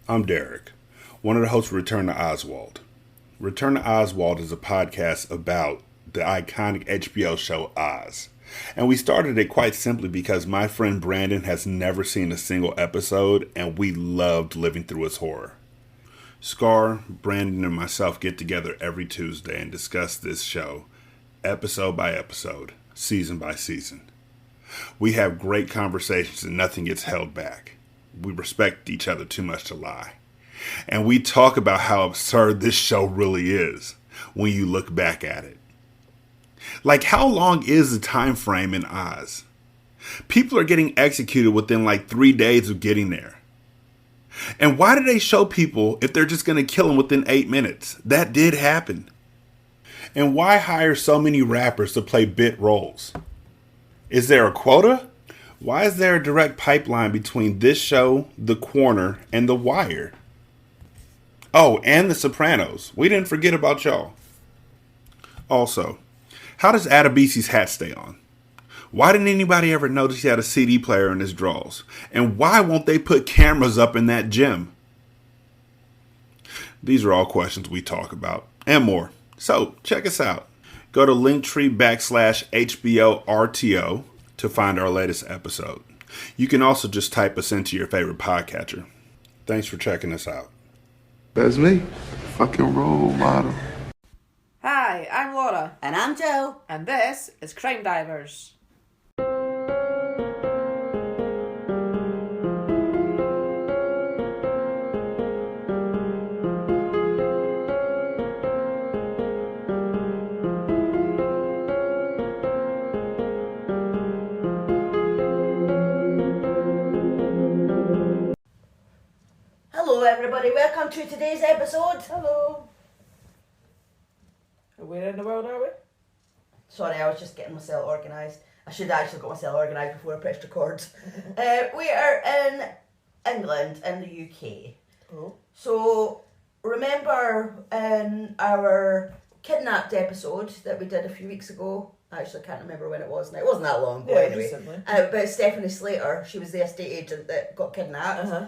I'm Derek, one of the hosts of Return to Oswald. Return to Oswald is a podcast about the iconic HBO show Oz. And we started it quite simply because my friend Brandon has never seen a single episode and we loved living through its horror. Scar, Brandon, and myself get together every Tuesday and discuss this show, episode by episode, season by season. We have great conversations and nothing gets held back. We respect each other too much to lie. And we talk about how absurd this show really is when you look back at it. Like, how long is the time frame in Oz? People are getting executed within like 3 days of getting there. And why do they show people if they're just going to kill them within 8 minutes? That did happen. And why hire so many rappers to play bit roles? Is there a quota? Why is there a direct pipeline between this show, The Corner, and The Wire? Oh, and The Sopranos. We didn't forget about y'all. Also, how does Adebisi's hat stay on? Why didn't anybody ever notice he had a CD player in his drawers? And why won't they put cameras up in that gym? These are all questions we talk about, and more. So, check us out. Go to linktree/HBORTO to find our latest episode. You can also just type us into your favorite podcatcher. Thanks for checking us out. That's me. Fucking role model. Hi, I'm Laura. And I'm Joe. And this is Crime Divers. Hello everybody, welcome to today's episode. Hello. Where in the world are we? Sorry, I was just getting myself organised. I should have actually got myself organised before I pressed record. We are in England, in the UK. Oh. So, remember in our kidnapped episode that we did a few weeks ago? I actually can't remember when it was now. It wasn't that long ago anyway. Recently. About Stephanie Slater. She was the estate agent that got kidnapped. Uh-huh.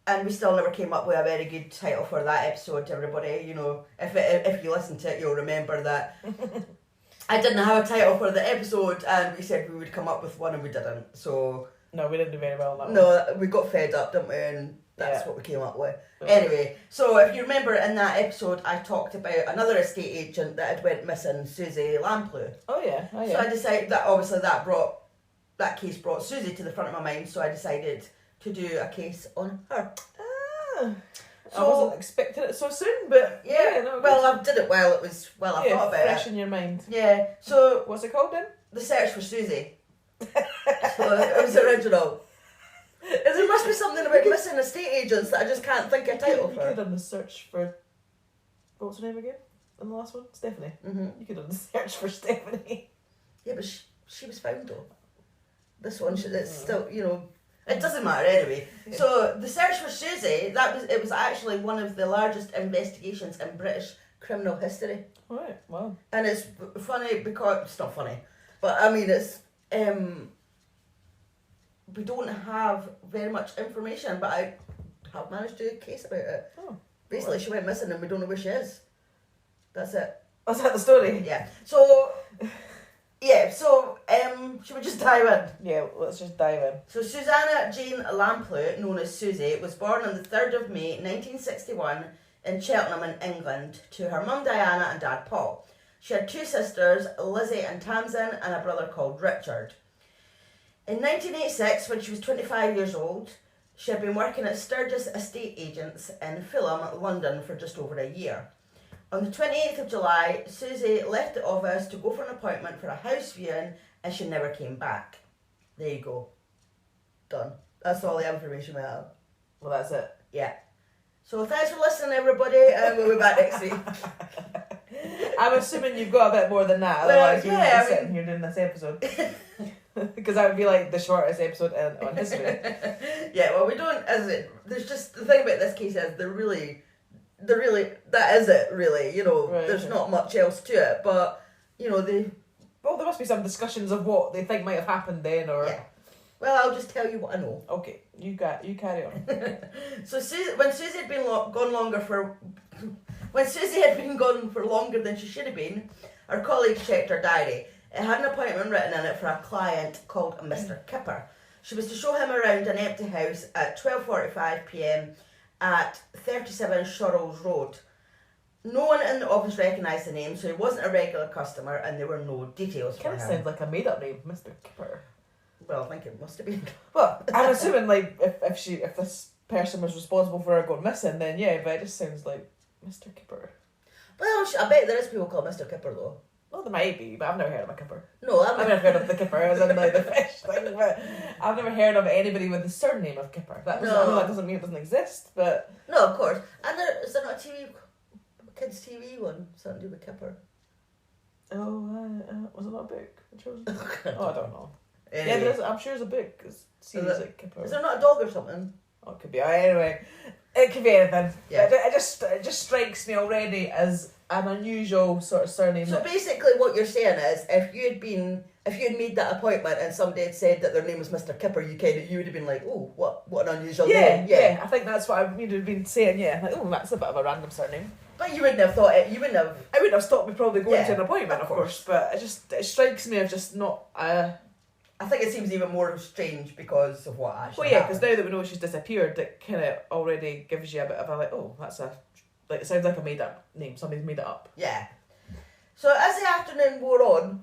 And we still never came up with a very good title for that episode, everybody. You know, if you listen to it, you'll remember that I didn't have a title for the episode, and we said we would come up with one, and we didn't. So No, we didn't do very well on that one. no, we got fed up, didn't we? And that's what we came up with. Anyway, so if you remember in that episode, I talked about another estate agent that had went missing, Suzy Lamplugh. Oh yeah. So I decided that obviously that case brought Suzy to the front of my mind, so I decided to do a case on her. I wasn't expecting it so soon, but no, well, I did it while I thought about fresh it. in your mind. Yeah, so What's it called then? The Search for Suzy. So it was original. There must be something about missing estate agents that I just can't think of a title You for. could have done the search for. What's her name again? In the last one, Stephanie. Mm-hmm. You could have done the search for Stephanie. Yeah, but she was found though. This one, it's still, it doesn't matter anyway. Yeah. So The Search for Suzy, it was actually one of the largest investigations in British criminal history. Right. Wow. And it's funny because it's not funny, but I mean it's we don't have very much information, but I have managed to do a case about it. Oh. Basically, she went missing and we don't know where she is. That's it. That's that the story. Yeah. So should we just dive in? Yeah. Let's just dive in. So Susanna Jane Lamplugh, known as Suzy, was born on the 3rd of May 1961 in Cheltenham in England to her mum Diana and dad Paul. She had 2 sisters, Lizzie and Tamsin, and a brother called Richard. In 1986, when she was 25 years old, she had been working at Sturgis Estate Agents in Fulham, London for just over a year. On the 28th of July, Suzy left the office to go for an appointment for a house viewing and she never came back. There you go. Done. That's all the information we have. Well, that's it. Yeah. So thanks for listening, everybody, and we'll be back next week. I'm assuming you've got a bit more than that, otherwise we wouldn't be sitting here doing this episode. Because that would be like the shortest episode on history. Yeah, well, we don't, there's just, the thing about this case is that is it, really, Right, there's okay. not much else to it, but, Well, there must be some discussions of what they think might have happened then, or... Yeah. Well, I'll just tell you what I know. Okay, you carry on. So when Suzy had been when Suzy had been gone for longer than she should have been, her colleagues checked her diary. It had an appointment written in it for a client called Mr. Kipper. She was to show him around an empty house at 12:45 p.m. at 37 Shorrells Road. No one in the office recognised the name, so he wasn't a regular customer, and there were no details for him. Kind of sounds like a made-up name, Mr. Kipper. Well, I think it must have been. Well, I'm assuming like if this person was responsible for her going missing, then yeah, but it just sounds like Mr. Kipper. Well, I bet there is people called Mr. Kipper though. Well, there might be, but I've never heard of a kipper. No, I've never heard of the kipper as in like the fish thing, but I've never heard of anybody with the surname of Kipper. I know that doesn't mean it doesn't exist, but no, of course. And is there not a kids' TV one something to do with Kipper? Oh, was it not a book? I don't know. Anyway. Yeah, there is. I'm sure there's a book. It's series like Kipper. Is there not a dog or something? Oh, it could be. Anyway, it could be anything. Yeah. It just strikes me already as an unusual sort of surname. So basically, what you're saying is, if you had made that appointment and somebody had said that their name was Mr. Kipper, you would have been like, oh, what an unusual name. Yeah. I think that's what I would have been saying. Yeah, like, oh, that's a bit of a random surname. But you wouldn't have thought it. I wouldn't have stopped me probably going to an appointment, of course. But it strikes me as just not. I think it seems even more strange because of what actually. Well, yeah, because now that we know she's disappeared, it kind of already gives you a bit of a like, oh, it sounds like a made up name. Somebody's made it up. Yeah. So as the afternoon wore on,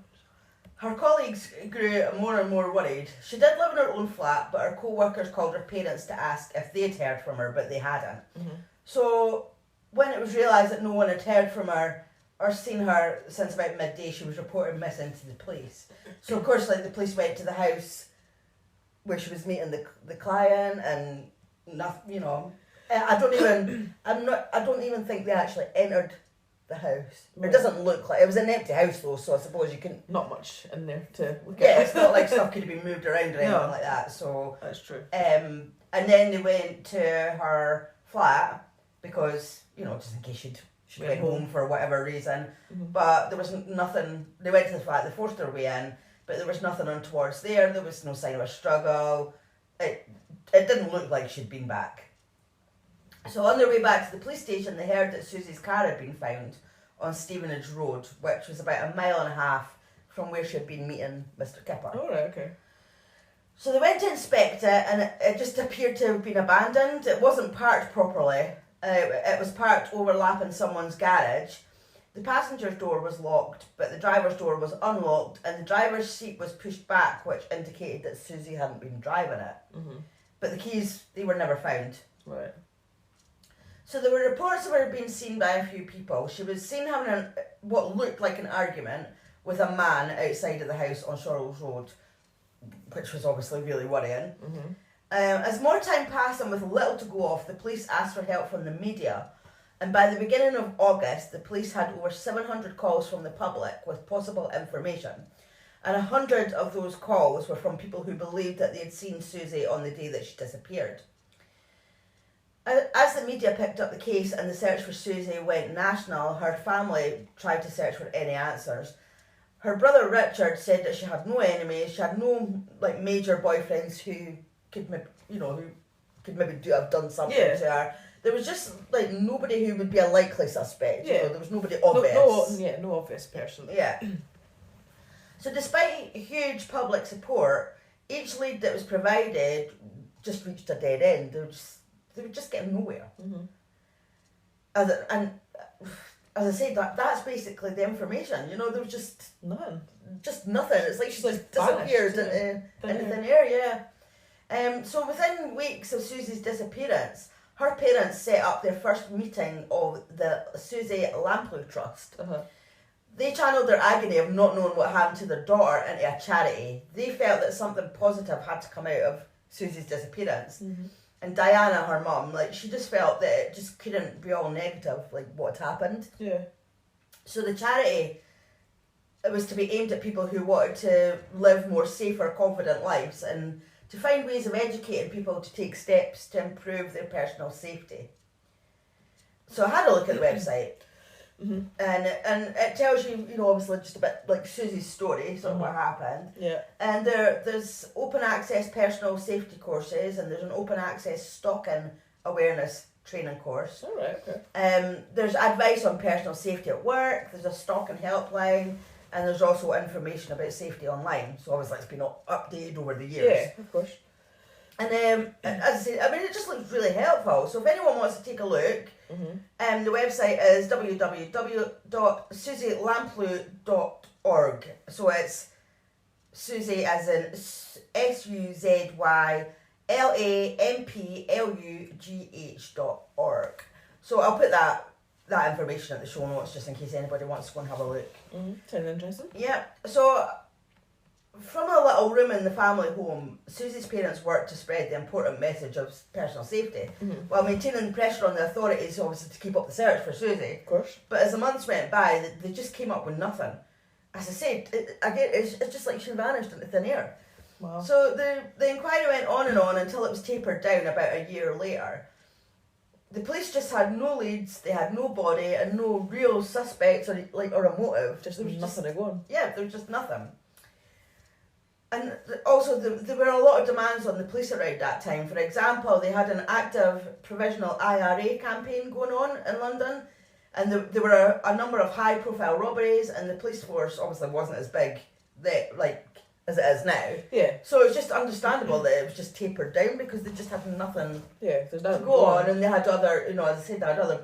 her colleagues grew more and more worried. She did live in her own flat, but her co-workers called her parents to ask if they'd heard from her, but they hadn't. Mm-hmm. So when it was realised that no one had heard from her or seen her since about midday, she was reported missing to the police. So of course, the police went to the house where she was meeting the client, and nothing, I don't even think they actually entered the house. Right. It doesn't look like it was an empty house though, so I suppose you can. Not much in there to look at. Yeah, it's not like stuff could have been moved around or anything like that. So that's true. And then they went to her flat because just in case she'd went home for whatever reason. Mm-hmm. But there was nothing. They went to the flat. They forced their way in, but there was nothing untowards there. There was no sign of a struggle. It didn't look like she'd been back. So on their way back to the police station, they heard that Suzy's car had been found on Stevenage Road, which was about 1.5 miles from where she had been meeting Mr. Kipper. Oh, right, okay. So they went to inspect it, and it just appeared to have been abandoned. It wasn't parked properly. It was parked overlapping someone's garage. The passenger's door was locked, but the driver's door was unlocked, and the driver's seat was pushed back, which indicated that Suzy hadn't been driving it. Mm-hmm. But the keys, they were never found. Right. So there were reports of her being seen by a few people. She was seen having what looked like an argument with a man outside of the house on Shorrells Road, which was obviously really worrying. Mm-hmm. As more time passed and with little to go off, the police asked for help from the media. And by the beginning of August, the police had over 700 calls from the public with possible information. And 100 of those calls were from people who believed that they had seen Suzy on the day that she disappeared. As the media picked up the case and the search for Suzy went national, her family tried to search for any answers. Her brother Richard said that she had no enemies, she had no major boyfriends who could maybe have done something to her. There was just nobody who would be a likely suspect. Yeah. There was nobody obvious. No obvious person. Yeah. So despite huge public support, each lead that was provided just reached a dead end. They were just getting nowhere. Mm-hmm. And as I said, that's basically the information. There was just none. Just nothing. It's like she just disappeared into thin air. So within weeks of Suzy's disappearance, her parents set up their first meeting of the Suzy Lamplugh Trust. Uh-huh. They channeled their agony of not knowing what happened to their daughter into a charity. They felt that something positive had to come out of Suzy's disappearance. Mm-hmm. And Diana, her mum, she just felt that it just couldn't be all negative, what had happened. Yeah. So the charity, it was to be aimed at people who wanted to live more safer, confident lives and to find ways of educating people to take steps to improve their personal safety. So I had a look at the website. And it tells you, obviously just a bit like Suzy's story, sort of what happened. Yeah. And there's open access personal safety courses, and there's an open access stalking awareness training course. All right, okay. There's advice on personal safety at work, there's a stalking helpline, and there's also information about safety online. So obviously it's been updated over the years. Yeah, of course. And as I say, it just looks really helpful. So if anyone wants to take a look, the website is www.suzylamplugh.org. So it's Suzy as in SUZYLAMPLUGH.org. So I'll put that information at the show notes just in case anybody wants to go and have a look. Sounds interesting. Yeah. So from a little room in the family home, Suzy's parents worked to spread the important message of personal safety while maintaining the pressure on the authorities, obviously, to keep up the search for Suzy. Of course. But as the months went by, they just came up with nothing. As I said, it's just like she vanished into thin air. Wow. So the inquiry went on and on until it was tapered down about a year later. The police just had no leads, they had no body, and no real suspects or a motive. Just nothing to go on. Yeah, there was just nothing. And also, there were a lot of demands on the police around that time. For example, they had an active provisional IRA campaign going on in London, and there were a number of high-profile robberies, and the police force obviously wasn't as big as it is now. Yeah. So it's just understandable that it was just tapered down because they just had nothing there's nothing to go on, and they had other, as I said, they had other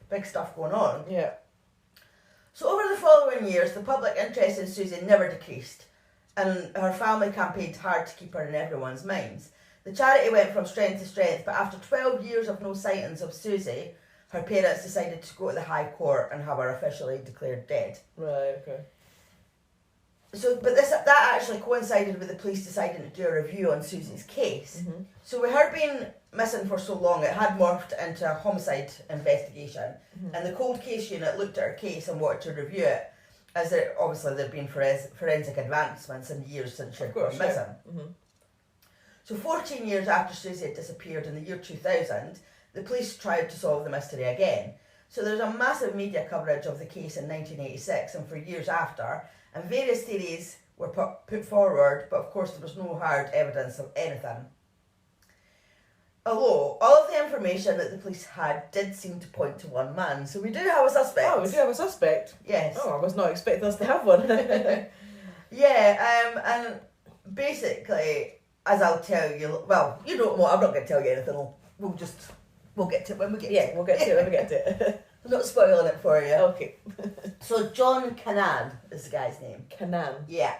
big stuff going on. Yeah. So over the following years, the public interest in Suzy never decreased, and her family campaigned hard to keep her in everyone's minds. The charity went from strength to strength, but after 12 years of no sightings of Suzy, her parents decided to go to the High Court and have her officially declared dead. Right, okay. So, but that actually coincided with the police deciding to do a review on Suzy's case. So with her being missing for so long, it had morphed into a homicide investigation, and the cold case unit looked at her case and wanted to review it, as obviously there had been forensic advancements in years since she had gone missing. So 14 years after Suzy had disappeared in the year 2000, the police tried to solve the mystery again. So there's a massive media coverage of the case in 1986 and for years after, and various theories were put forward, but of course there was no hard evidence of anything. Although, all of the information that the police had did seem to point to one man, so we do have a suspect. Oh, we do have a suspect? Yes. Oh, I was not expecting us to have one. Yeah, and basically, as I'll tell you, well, you don't know, I'm not going to tell you anything, we'll get to it when we get to it. Yeah, we'll get to it when we get to it. I'm not spoiling it for you. Okay. So John Cannan is the guy's name. Cannan. Yeah.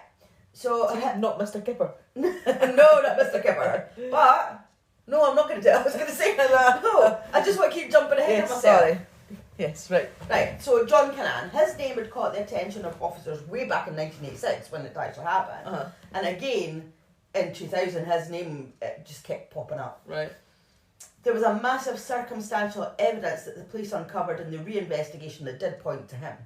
So not Mr. Kipper. no, not Mr. Kipper. But no, I'm not going to do it. I was going to say no. I just want to keep jumping ahead of myself. Sorry. Yes, right. Right. So John Cannan, his name had caught the attention of officers way back in 1986 when it actually happened, and again in 2000, his name just kept popping up. Right. There was a massive circumstantial evidence that the police uncovered in the re-investigation that did point to him.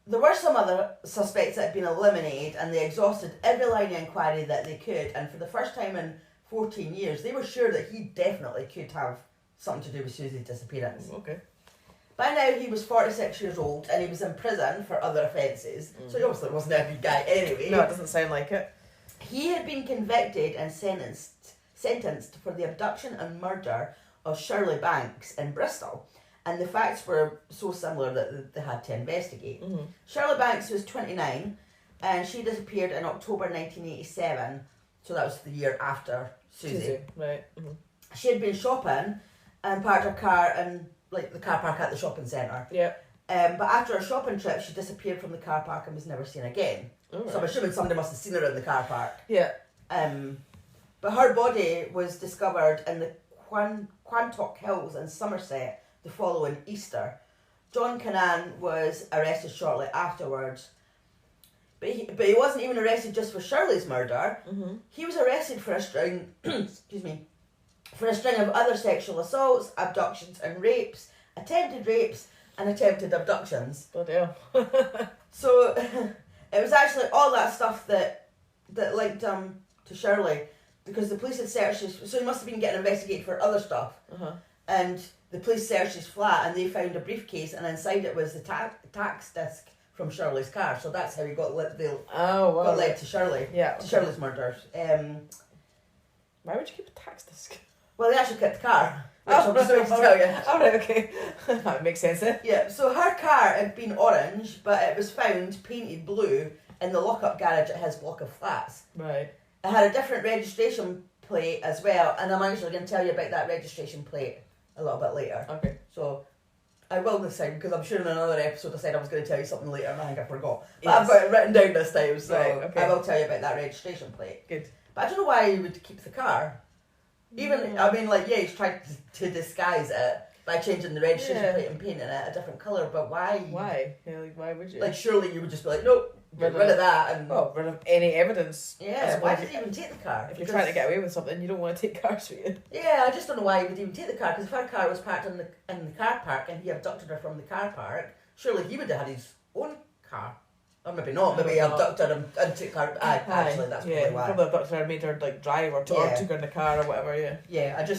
There were some other suspects that had been eliminated, and they exhausted every line of inquiry that they could, and for the first time in 14 years, they were sure that he definitely could have something to do with Suzy's disappearance. Okay. By now, he was 46 years old, and he was in prison for other offences, so he obviously wasn't a good guy anyway. No, it doesn't sound like it. He had been convicted and sentenced for the abduction and murder of Shirley Banks in Bristol, and the facts were so similar that they had to investigate. Shirley Banks was 29, and she disappeared in October 1987, so that was the year after Suzy. Right. She had been shopping and parked her car in the car park at the shopping centre. Yeah. But after a shopping trip, she disappeared from the car park and was never seen again. Right. So I'm assuming somebody must have seen her in the car park. Yeah. But her body was discovered in the Quantock Hills in Somerset the following Easter. John Cannan was arrested shortly afterwards. But he wasn't even arrested just for Shirley's murder. He was arrested for a string for a string of other sexual assaults, abductions and rapes, attempted rapes and attempted abductions. Bloody hell. So it was actually all that stuff that linked him to Shirley, because the police had searched his, so he must have been getting investigated for other stuff. And the police searched his flat and they found a briefcase, and inside it was the tax disc from Shirley's car. So that's how he got led to Shirley. Yeah. To Shirley's murders. Why would you keep a tax disc? Well, they actually kept the car. Which I'm just going to tell you. Alright, okay. That makes sense then. Yeah, so her car had been orange, but it was found painted blue in the lock-up garage at his block of flats. Right. It had a different registration plate as well, and I'm actually going to tell you about that registration plate a little bit later. Okay. So I will this time, because I'm sure in another episode I said I was going to tell you something later and I think I forgot. But Yes. I've got it written down this time, so Right, okay. I will tell you about that registration plate. Good. But I don't know why you would keep the car. Even, I mean, like, yeah, he's tried to disguise it by changing the registration plate and painting it a different colour, but why? Why? Yeah, like, why would you? Like, surely you would just be like, nope, get rid of that. And well, rid of any evidence. yeah, why did he even take the car? If you're trying to get away with something, you don't want to take cars with you. Yeah, I just don't know why he would even take the car, because if her car was parked in the car park and he abducted her from the car park, surely he would have had his own car. Or maybe not, maybe he abducted him and took her. Actually, that's probably why. Probably abducted her and made her like drive or took her in the car or whatever, yeah. Yeah, do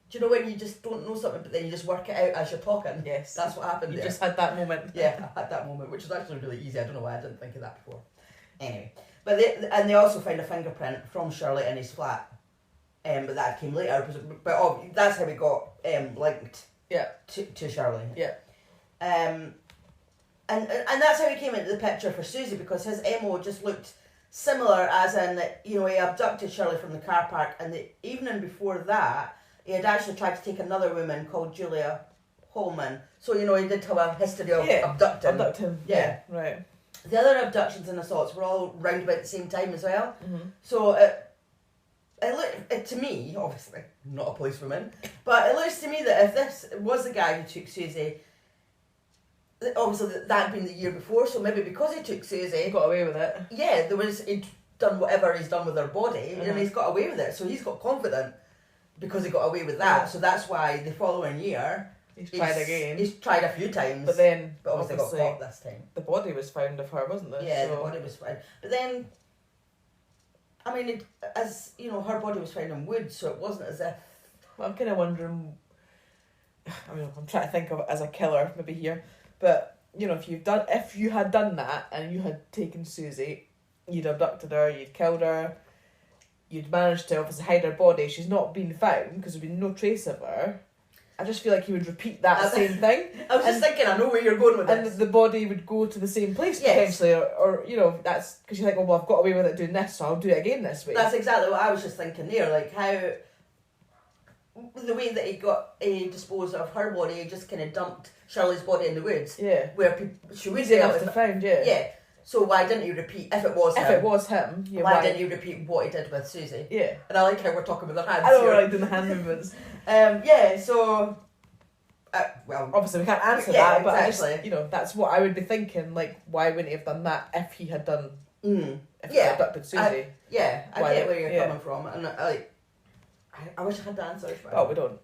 you know when you just don't know something but then you just work it out as you're talking? Yes. That's what happened You there. just had that moment. Yeah, I had that moment, which is actually really easy. I don't know why I didn't think of that before. Anyway, but they also found a fingerprint from Shirley in his flat, but that came later. But that's how we got linked. Yeah. To Shirley. Yeah. And that's how he came into the picture for Suzy, because his MO just looked similar, as in, you know, he abducted Shirley from the car park, and the evening before that, he had actually tried to take another woman called Julia Holman. So, you know, he did have a history of abducting. Abducting. Yeah. Right. The other abductions and assaults were all round about the same time as well. Mm-hmm. So it to me, obviously, I'm not a policewoman, but it looks to me that if this was the guy who took Suzy, obviously that had been the year before, so maybe because he took Suzy, He got away with it. yeah, he'd done whatever he's done with her body, and he's got away with it, so he's got confident because he got away with that, so that's why the following year He's tried again. He's tried a few times, But then obviously got caught this time. The body was found of her, wasn't it? Yeah, the body was found, but then, I mean, as you know, her body was found in wood, so it wasn't as if. Well, I'm kind of wondering. I mean, I'm trying to think of it as a killer maybe here, but you know, if you had done that and you had taken Suzy, you'd abducted her, you'd killed her, you'd managed to obviously hide her body. She's not been found because there's been no trace of her. I just feel like he would repeat that same thing. I was just thinking, I know where you're going with this. And the body would go to the same place potentially, or you know, that's because you think, well, I've got away with it doing this, so I'll do it again this way. That's exactly what I was just thinking there, like how the way that he disposed of her body, he just kind of dumped Shirley's body in the woods. Yeah. Where she would easy enough to find, yeah. Yeah. So why didn't he repeat, if it was him, yeah, why didn't he repeat what he did with Suzy? Yeah. And I like how we're talking with our hands I don't here. like doing the hand movements. Yeah, so... well, obviously we can't answer that, but exactly. I just, you know, that's what I would be thinking. Like, why wouldn't he have done that if he had done? If he had abducted Suzy? I get where you're coming from, and I wish I had the answers. But we don't.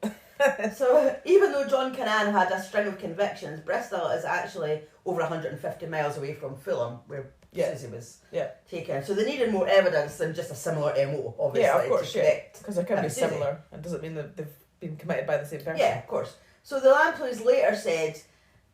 So even though John Canaan had a string of convictions, Bristol is actually over 150 miles away from Fulham, where Suzy was taken. So they needed more evidence than just a similar MO, obviously. Yeah, of course, because it can be similar. It doesn't mean that they've been committed by the same person. Yeah, of course. So the Lamplughs later said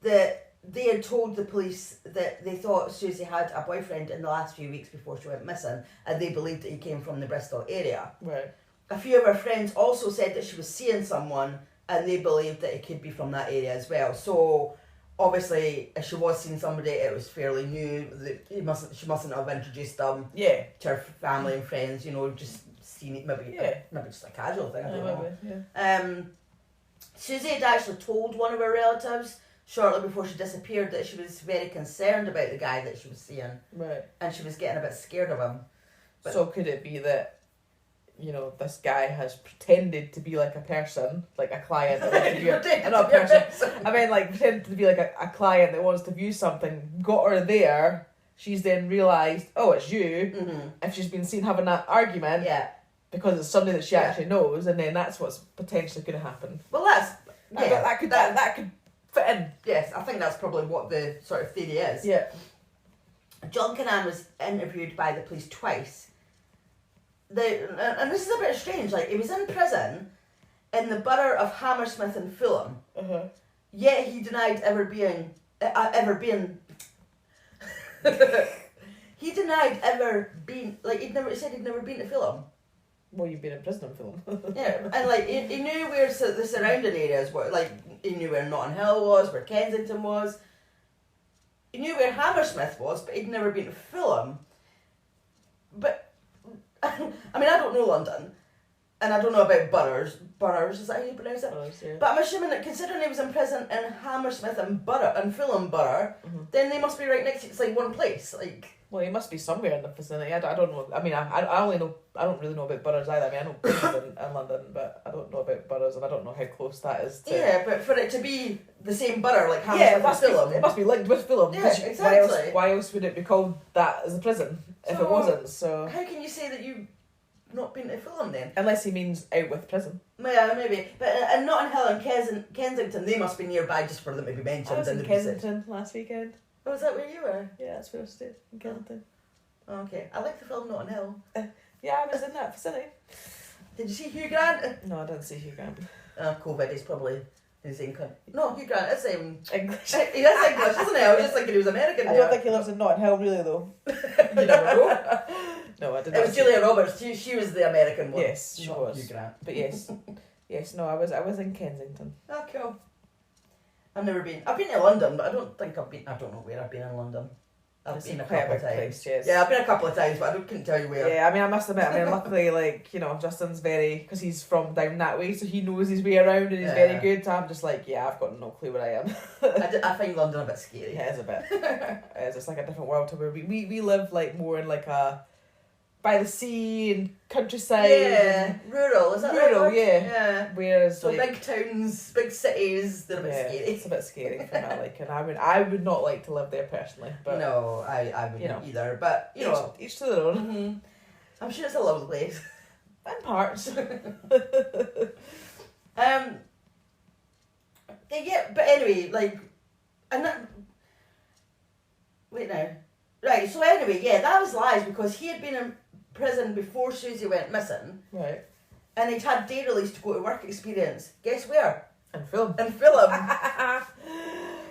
that they had told the police that they thought Suzy had a boyfriend in the last few weeks before she went missing, and they believed that he came from the Bristol area. Right. A few of her friends also said that she was seeing someone, and they believed that it could be from that area as well. So obviously, if she was seeing somebody, it was fairly new. She mustn't have introduced them to her family and friends. You know, just seen it maybe just a casual thing. I don't know. Suzy had actually told one of her relatives shortly before she disappeared that she was very concerned about the guy that she was seeing. Right. And she was getting a bit scared of him. But so could it be that, you know, this guy has pretended to be like a person, like a client that wants to view not a person. I mean, like, pretended to be like a client that wants to view something, got her there, she's then realised, oh, it's you, if she's been seen having that argument. Yeah. Because it's somebody that she actually knows, and then that's what's potentially going to happen. Well, that could fit in. Yes, I think that's probably what the sort of theory is. Yeah. John Canaan was interviewed by the police twice. And this is a bit strange. Like, he was in prison, in the borough of Hammersmith in Fulham. Yet he denied ever being. He denied ever being, like, he said he'd never been to Fulham. Well, you've been in prison in Fulham. Yeah, and like he knew where the surrounding areas were. Like, he knew where Notting Hill was, where Kensington was. He knew where Hammersmith was, but he'd never been to Fulham. But I mean, I don't know London, and I don't know about boroughs. Boroughs, is that how you pronounce it? Boroughs, yeah. But I'm assuming that considering he was in prison in Hammersmith and Fulham Borough, then they must be right next to it's like one place. Like, well, he must be somewhere in the vicinity. I don't know. I mean, I only know. I don't really know about boroughs either. I mean, I know Kingston in London, but I don't know about boroughs, and I don't know how close that is to. Yeah, but for it to be the same borough, like Hammersmith and Fulham, it must be linked with Fulham. Yeah, exactly. Why else would it be called that as a prison if it wasn't? So how can you say that you've not been to Fulham then? Unless he means out with prison. Yeah, maybe. But and Notting Hill and Kensington, they must be nearby just for them to be mentioned. I was in Kensington last weekend. Oh, was that where you were? Yeah, that's where I stayed, in Kensington. Oh, okay. I like the film Notting Hill. Yeah, I was in that vicinity. Did you see Hugh Grant? No, I didn't see Hugh Grant. COVID is probably his income. No, Hugh Grant is English. He is English, isn't he? I was just thinking he was American. I don't think he lives in Notting Hill, really, though. You never know. No, I didn't. It was Julia Roberts. She was the American one. Yes, she was. Hugh Grant. But yes, no, I was in Kensington. Oh, cool. I've never been. I've been to London, but I don't think I've been. I don't know where I've been in London. I've been a couple of times. Place, yes. Yeah, I've been a couple of times, but I couldn't tell you where. Yeah, I mean, I must admit, luckily, like, you know, Justin's because he's from down that way, so he knows his way around and he's very good. So I'm just like, yeah, I've got no clue where I am. I find London a bit scary. Yeah, it's a bit. It's like a different world to where we live, like, more in, like, by the sea and countryside. Yeah, rural, is that right? Rural, yeah. Yeah. Whereas, so like, big towns, big cities, they're a bit scary. It's a bit scary for me, like, and I would not like to live there personally. But no, I wouldn't either. But you know, each to their own. Mm-hmm. I'm sure it's a lovely place. In parts. Yeah, but anyway, like, wait now. Right, so anyway, yeah, that was lies because he had been in prison before Suzy went missing. Right. And he'd had day release to go to work experience. Guess where? In Fulham. In Fulham.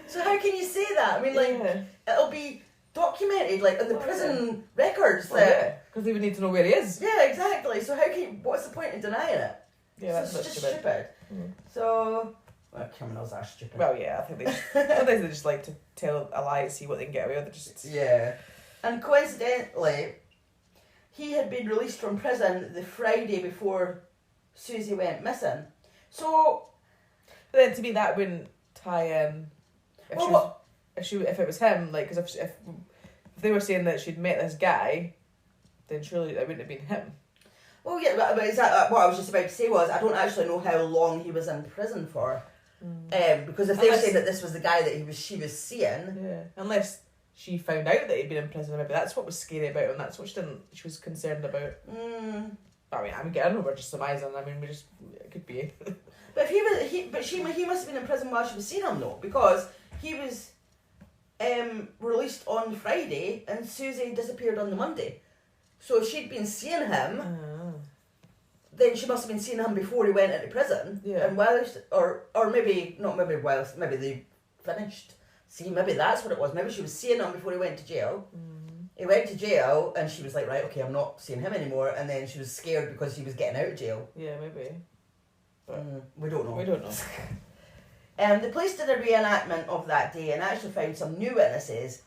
So how can you say that? I mean, like, it'll be documented, like, in the prison records. Because they would need to know where he is. Yeah, exactly. So what's the point in denying it? Yeah, that's just stupid. Mm. So, well, criminals are stupid. Well, yeah, I think sometimes they just like to tell a lie, see what they can get away with. Yeah. And coincidentally, he had been released from prison the Friday before Suzy went missing. So, but then to me that wouldn't tie in. If it was him, like, because if they were saying that she'd met this guy, then surely it wouldn't have been him. Well, yeah, but is that what I was just about to say was I don't actually know how long he was in prison for. Because if they were saying that this was the guy that she was seeing, unless she found out that he'd been in prison, maybe that's what was scary about him. That's what she was concerned about. I mean, I know we're just surmising. I mean, it could be. But if he must have been in prison while she was seeing him though, because he was released on Friday and Suzy disappeared on the Monday. So if she'd been seeing him, then she must have been seeing him before he went into prison. Yeah. And or maybe they finished. See, maybe that's what it was. Maybe she was seeing him before he went to jail. He went to jail and she was like, right, okay, I'm not seeing him anymore. And then she was scared because he was getting out of jail. Yeah, maybe. But we don't know. We don't know. The police did a reenactment of that day and actually found some new witnesses.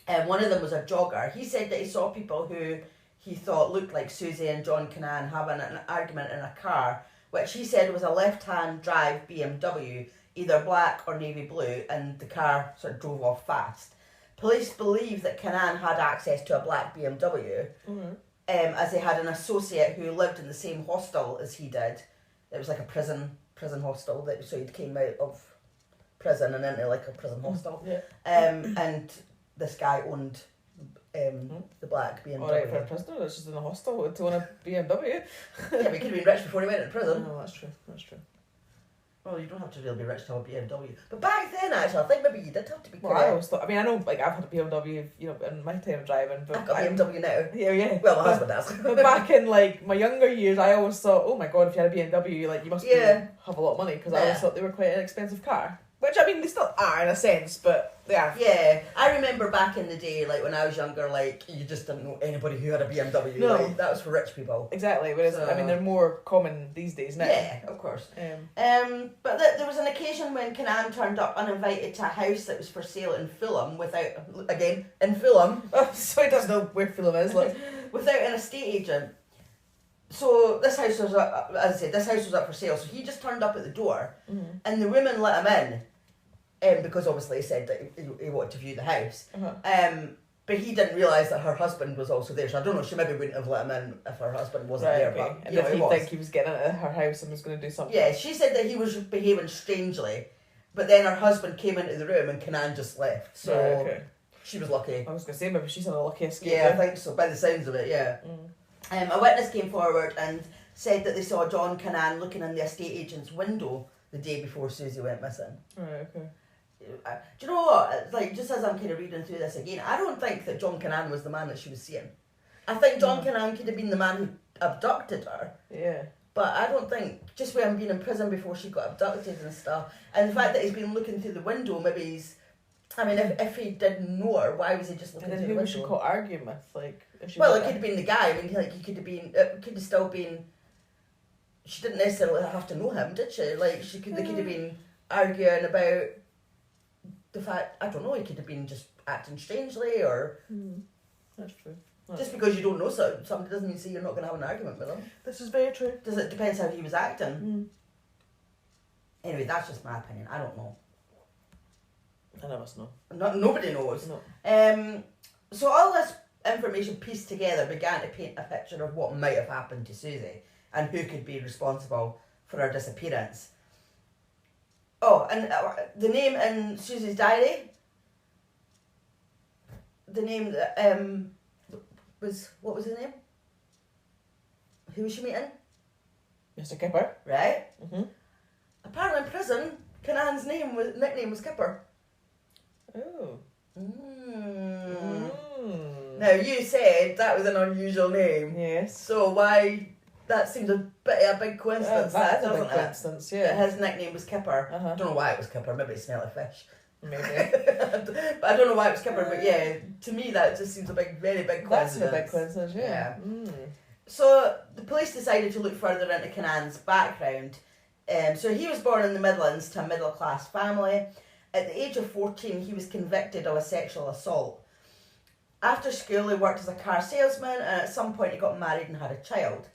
One of them was a jogger. He said that he saw people who he thought looked like Suzy and John Canaan having an argument in a car, which he said was a left-hand drive BMW, either black or navy blue, and the car sort of drove off fast. Police believe that Canaan had access to a black BMW, as he had an associate who lived in the same hostel as he did. It was like a prison hostel, so he came out of prison and into like a prison hostel. And this guy owned the black BMW. Alright, for a prisoner that's just in a hostel to own a BMW. Yeah, but he could have been rich before he went into prison. No, that's true. Well, you don't have to really be rich to have a BMW. But back then, actually, I think maybe you did have to be Well, I correct. always thought. I mean, I know, like I've had a BMW, in my time of driving, but I've got a BMW now. Yeah. Well, my husband has. But back in like my younger years, I always thought, oh my god, if you had a BMW, like you must have a lot of money, because I always thought they were quite an expensive car. Which, I mean, they still are in a sense, but they are. Yeah, I remember back in the day, like when I was younger, like you just didn't know anybody who had a BMW. No. Like, that was for rich people. Exactly. Whereas, I mean, they're more common these days now. Yeah, of course. But there was an occasion when Canaan turned up uninvited to a house that was for sale in Fulham in Fulham. Oh, so he doesn't know where Fulham is. Like, without an estate agent. So this house was up, as I said, this house was up for sale. So he just turned up at the door, and the woman let him in. Because obviously he said that he wanted to view the house. But he didn't realise that her husband was also there. So I don't know, she maybe wouldn't have let him in if her husband wasn't there. Okay. But, and did he think he was getting into her house and was going to do something? Yeah, she said that he was behaving strangely. But then her husband came into the room and Canaan just left. So she was lucky. I was going to say, maybe she's on a lucky escape. Yeah, I think so, by the sounds of it, yeah. A witness came forward and said that they saw John Canaan looking in the estate agent's window the day before Suzy went missing. Right, okay. Do you know what? Like, just as I'm kind of reading through this again, I don't think that John Canaan was the man that she was seeing. I think John Canaan could have been the man who abducted her. Yeah. But I don't think, just with him being in prison before she got abducted and stuff, and the fact that he's been looking through the window, maybe he's... I mean, if he didn't know her, why was he just looking through the window? Who was she caught arguing with? Like, well, it could have been the guy. I mean, like, he could have been... It could have still been... She didn't necessarily have to know him, did she? Like, they could have been arguing about the fact... I don't know, he could have been just acting strangely, or... That's true. Just because you don't know somebody doesn't mean you're not going to have an argument with them. This is very true. It depends how he was acting. Anyway, that's just my opinion. I don't know. None of us know. Nobody knows. No. So all this information pieced together began to paint a picture of what might have happened to Suzy and who could be responsible for her disappearance. Oh, and the name in Suzy's diary, the name that was, what was his name? Who was she meeting? Mr. Kipper. Right? Apparently in prison, Canaan's nickname was Kipper. Oh. Now, you said that was an unusual name. Yes. So why... That seems a big coincidence. That is a big doesn't it? coincidence, yeah. That his nickname was Kipper. Uh-huh. I don't know why it was Kipper. Maybe it smelled of fish. Maybe. But I don't know why it was Kipper. But yeah, to me that just seems a very big coincidence. That's a big coincidence, yeah. So the police decided to look further into Canaan's background. So he was born in the Midlands to a middle class family. At the age of 14, he was convicted of a sexual assault. After school, he worked as a car salesman, and at some point he got married and had a child.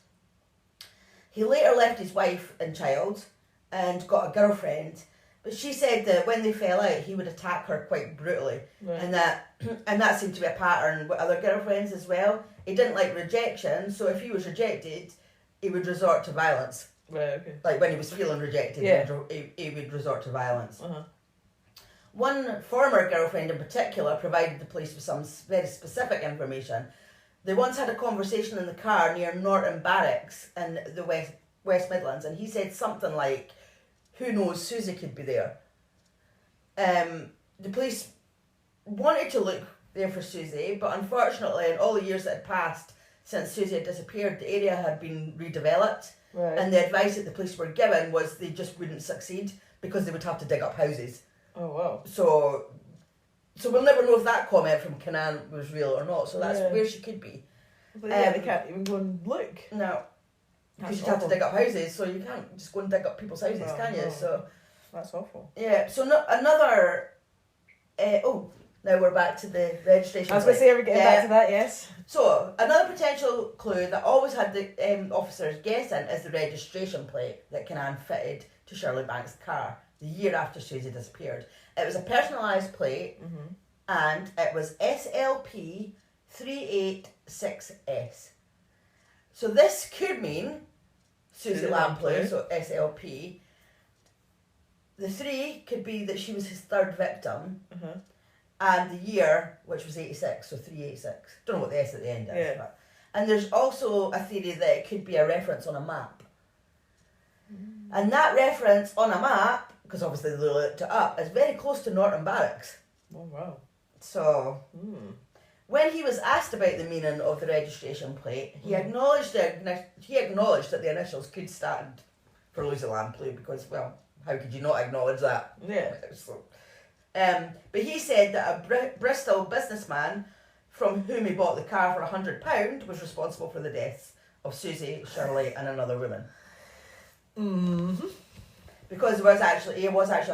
He later left his wife and child and got a girlfriend, but she said that when they fell out, he would attack her quite brutally, and that seemed to be a pattern with other girlfriends as well. He didn't like rejection, so if he was rejected, he would resort to violence. Right, okay. Like when he was feeling rejected, he would resort to violence. One former girlfriend in particular provided the police with some very specific information. They once had a conversation in the car near Norton Barracks in the West Midlands, and he said something like, "Who knows, Suzy could be there." The police wanted to look there for Suzy, but unfortunately, in all the years that had passed since Suzy had disappeared, the area had been redeveloped, and the advice that the police were given was they just wouldn't succeed because they would have to dig up houses. Oh, wow. So we'll never know if that comment from Canaan was real or not, so that's where she could be. But yeah, they can't even go and look. No. Because you'd have to dig up houses, so you can't just go and dig up people's houses, can you? No. So that's awful. yeah, so another... now we're back to the registration. I was going to say, we're getting back to that, yes. So, another potential clue that always had the officers guessing is the registration plate that Canaan fitted to Shirley Banks' car the year after Suzy disappeared. It was a personalised plate, and it was SLP 386S. So this could mean Suzy Lamplugh, so SLP. The 3 could be that she was his third victim, and the year, which was 86, so 386. Don't know what the S at the end is. But. And there's also a theory that it could be a reference on a map. And that reference on a map, because obviously they looked it up, is very close to Norton Barracks. Oh, wow. So, when he was asked about the meaning of the registration plate, he acknowledged that the initials could stand for Suzy Lamplugh because, well, how could you not acknowledge that? Yeah. So, but he said that a Bristol businessman from whom he bought the car for £100 was responsible for the deaths of Suzy, Shirley and another woman. Mm-hmm. Because he was actually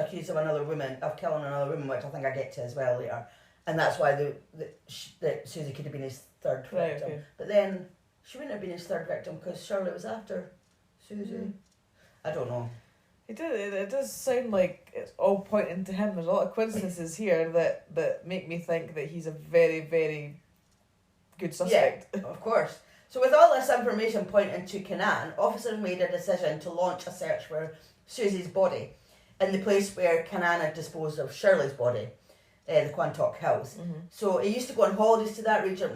accused of killing another woman, which I think I get to as well later. And that's why that Suzy could have been his third victim. Okay. But then she wouldn't have been his third victim because Shirley was after Suzy. I don't know. It does sound like it's all pointing to him. There's a lot of coincidences here that make me think that he's a very, very good suspect. Yeah, of course. So with all this information pointing to Canaan, officers made a decision to launch a search for Suzy's body in the place where Canaan had disposed of Shirley's body, the Quantock Hills. Mm-hmm. So he used to go on holidays to that region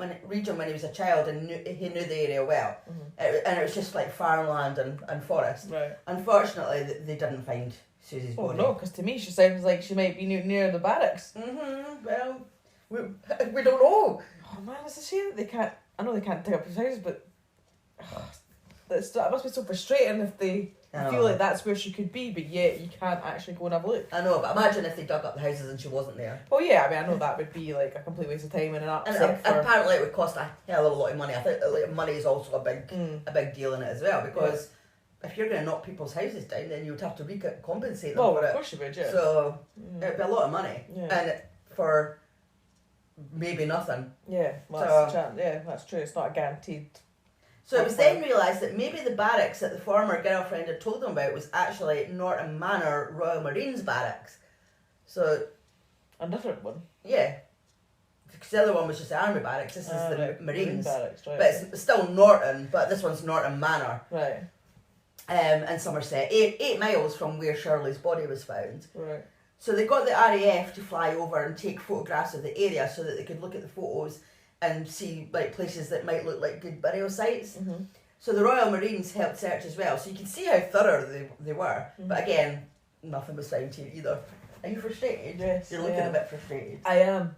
when he was a child, and he knew the area well. Mm-hmm. And it was just like farmland and forest. Right. Unfortunately, they didn't find Suzy's Oh, body. no, because to me she sounds like she might be near the barracks. Well, we don't know. Oh man, it's a shame that they can't. I know they can't dig up his house, but that must be so frustrating if they feel like that's where she could be, but yet you can't actually go and have a look. I know, but imagine if they dug up the houses and she wasn't there. Well, yeah, I mean, I know that would be like a complete waste of time and an And upset for... apparently it would cost a hell of a lot of money. I think like, money is also a big deal in it as well, because if you're going to knock people's houses down, then you would have to compensate them for it. Of course you would, yeah. So it'd be a lot of money, and for maybe nothing. Yeah, well, that's true. It's not a guaranteed. So it was then realised that maybe the barracks that the former girlfriend had told them about was actually Norton Manor Royal Marines barracks. So A different one. yeah, because the other one was just the army barracks. This is the right. Marines barracks, right. but it's still Norton. But this one's Norton Manor. Right. In Somerset, 8 miles from where Shirley's body was found. Right. So they got the RAF to fly over and take photographs of the area so that they could look at the photos and see like places that might look like good burial sites. Mm-hmm. So the Royal Marines helped search as well. So you can see how thorough they were. Mm-hmm. But again, nothing was found here either. Are you frustrated? Yes. You're looking a bit frustrated. I am.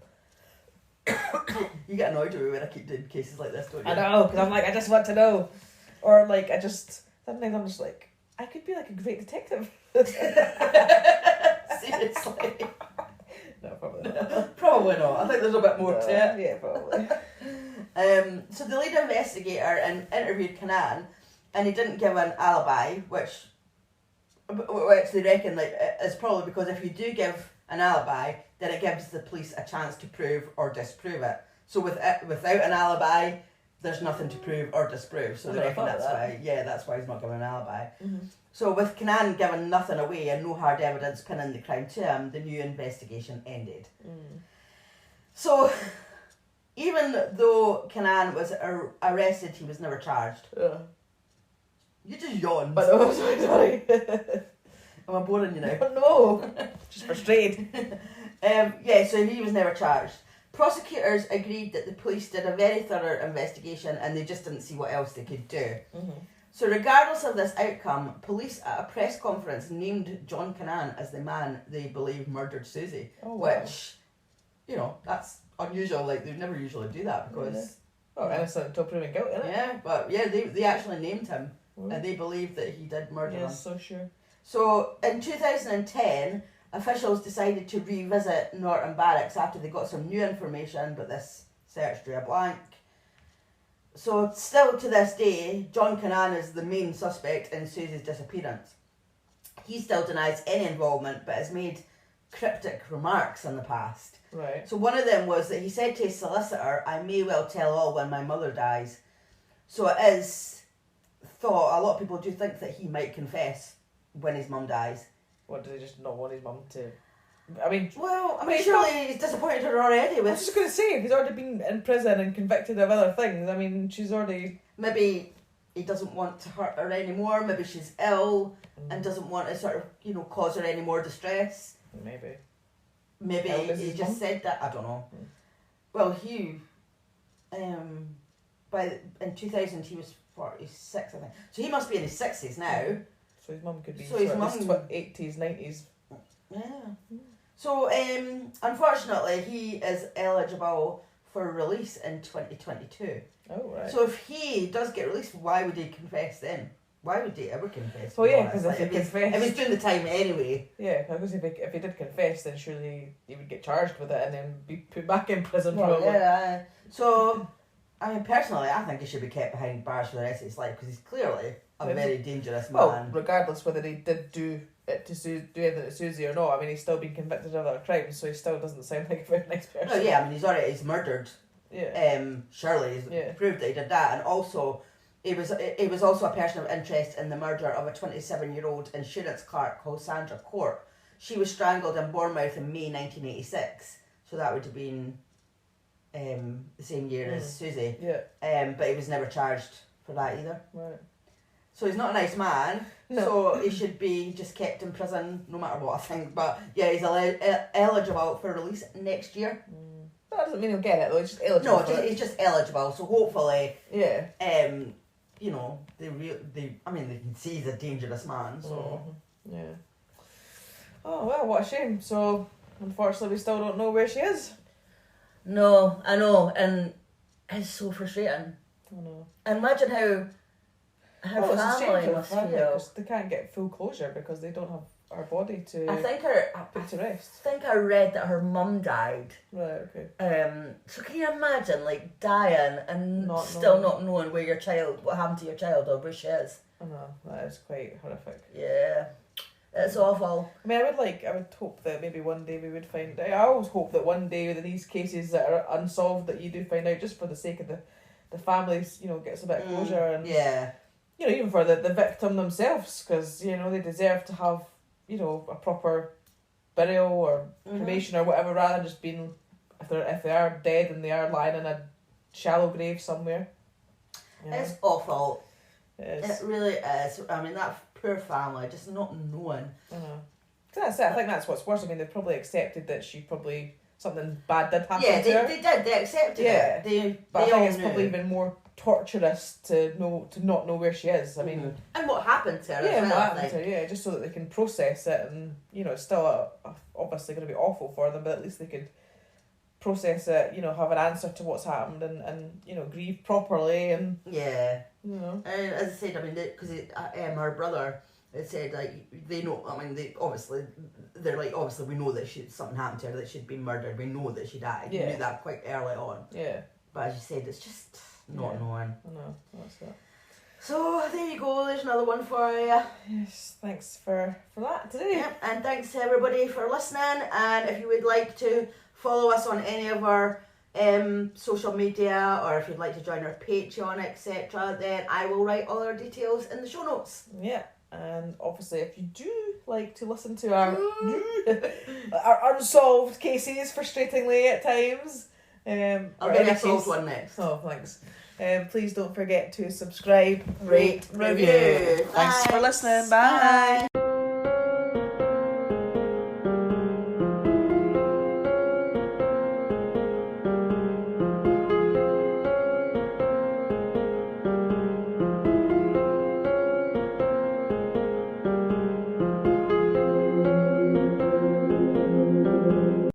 You get annoyed with me when I keep doing cases like this, don't you? I know, because I'm like, I just want to know. Or like, sometimes I'm just like, I could be like a great detective. Seriously. No, probably not. Probably not. I think there's a bit more to it. Yeah, probably. So the lead investigator interviewed Canaan, and he didn't give an alibi, which they reckon like is probably because if you do give an alibi, then it gives the police a chance to prove or disprove it. So without an alibi, there's nothing to prove or disprove. So they reckon that's why he's not giving an alibi. Mm-hmm. So with Canaan giving nothing away and no hard evidence pinning the crime to him, the new investigation ended. So even though Canaan was arrested, he was never charged. You just yawned. But no, sorry. Am I boring you now? No, just frustrated. So he was never charged. Prosecutors agreed that the police did a very thorough investigation and they just didn't see what else they could do. Mm-hmm. So regardless of this outcome, police at a press conference named John Canaan as the man they believe murdered Suzy. Oh, wow. Which, that's unusual. Like, they never usually do that because... Oh, innocent until proven guilty, isn't it? Yeah, but they actually named him. Mm. And they believe that he did murder him. So sure. So in 2010, officials decided to revisit Norton Barracks after they got some new information, but this search drew a blank. So still to this day, John Canaan is the main suspect in Suzy's disappearance. He still denies any involvement, but has made cryptic remarks in the past. Right. So one of them was that he said to his solicitor, "I may well tell all when my mother dies." So it is thought, a lot of people do think that he might confess when his mum dies. What, does he just not want his mum to... I mean... Well, Wait, surely he's disappointed her already I was just going to say, if he's already been in prison and convicted of other things, I mean, she's already... Maybe he doesn't want to hurt her anymore, maybe she's ill and doesn't want to sort of, cause her any more distress. Maybe He just said that, I don't know. Well, Hugh, in 2000 he was 46, I think. So he must be in his 60s now. So his mum could be So his mum... 80s, 90s. Yeah. So, unfortunately, he is eligible for release in 2022. Oh, right. So if he does get released, why would he confess then? Why would he ever confess? Well, yeah, because if he confessed... If he's doing the time anyway. Yeah, because if he did confess, then surely he would get charged with it and then be put back in prison for Yeah. So, I mean, personally, I think he should be kept behind bars for the rest of his life, because he's clearly a very dangerous man. Well, regardless whether he did do it to do anything to Suzy or not, I mean, he's still been convicted of other crimes, so he still doesn't sound like a very nice person. No, yeah, I mean, he's murdered. Yeah. Shirley has proved that he did that, and also he was also a person of interest in the murder of a 27-year-old insurance clerk called Sandra Court. She was strangled in Bournemouth in May 1986, so that would have been the same year as Suzy. Yeah. But he was never charged for that either. Right. So he's not a nice man. No. So he should be just kept in prison no matter what, I think. But yeah, he's eligible for release next year. That doesn't mean he'll get it though. He's just eligible. No, he's just eligible. So hopefully, yeah. You know, they can see he's a dangerous man. So yeah. Oh well, what a shame. So unfortunately, we still don't know where she is. No, I know, and it's so frustrating. I know. And imagine how family must feel. Because they can't get full closure because they don't have her body to put to rest. I think I read that her mum died. Right, okay. So can you imagine, like, dying and not knowing where what happened to your child or where she is? I know, that is quite horrific. Yeah. It's awful. I mean, I would hope that maybe one day we would find out. I always hope that one day with these cases that are unsolved that you do find out, just for the sake of the families, you know, gets a bit of closure. And yeah. You know, even for the victim themselves, because, you know, they deserve to have, you know, a proper burial or cremation or whatever, rather than just being, if they are dead and they are lying in a shallow grave somewhere. Yeah. It's awful. It is. It really is. I mean, that poor family, just not knowing. I know. That's it. I think that's what's worse. I mean, they've probably accepted that something bad did happen to her. Yeah, they did. They accepted it. But I think it's probably even more torturous to not know where she is. I mean, and what happened to her? Yeah, as well, what happened to her? Yeah, just so that they can process it, and you know, it's still obviously going to be awful for them, but at least they could process it. You know, have an answer to what's happened, and you know, grieve properly, and yeah, you know. And as I said, I mean, because her brother. It said like they know. I mean, they're like obviously we know that something happened to her, that she'd been murdered. We know that she died. Yeah. We knew that quite early on. Yeah. But as you said, it's just not knowing. I know, that's it. So there you go. There's another one for you. Yes, thanks for that today. Yep, and thanks to everybody for listening. And if you would like to follow us on any of our social media, or if you'd like to join our Patreon, etc., then I will write all our details in the show notes. Yeah. And obviously, if you do like to listen to our our unsolved cases, frustratingly at times, I'll get a solved one next. Oh, thanks. Please don't forget to subscribe, rate, review. Thanks for listening. Bye.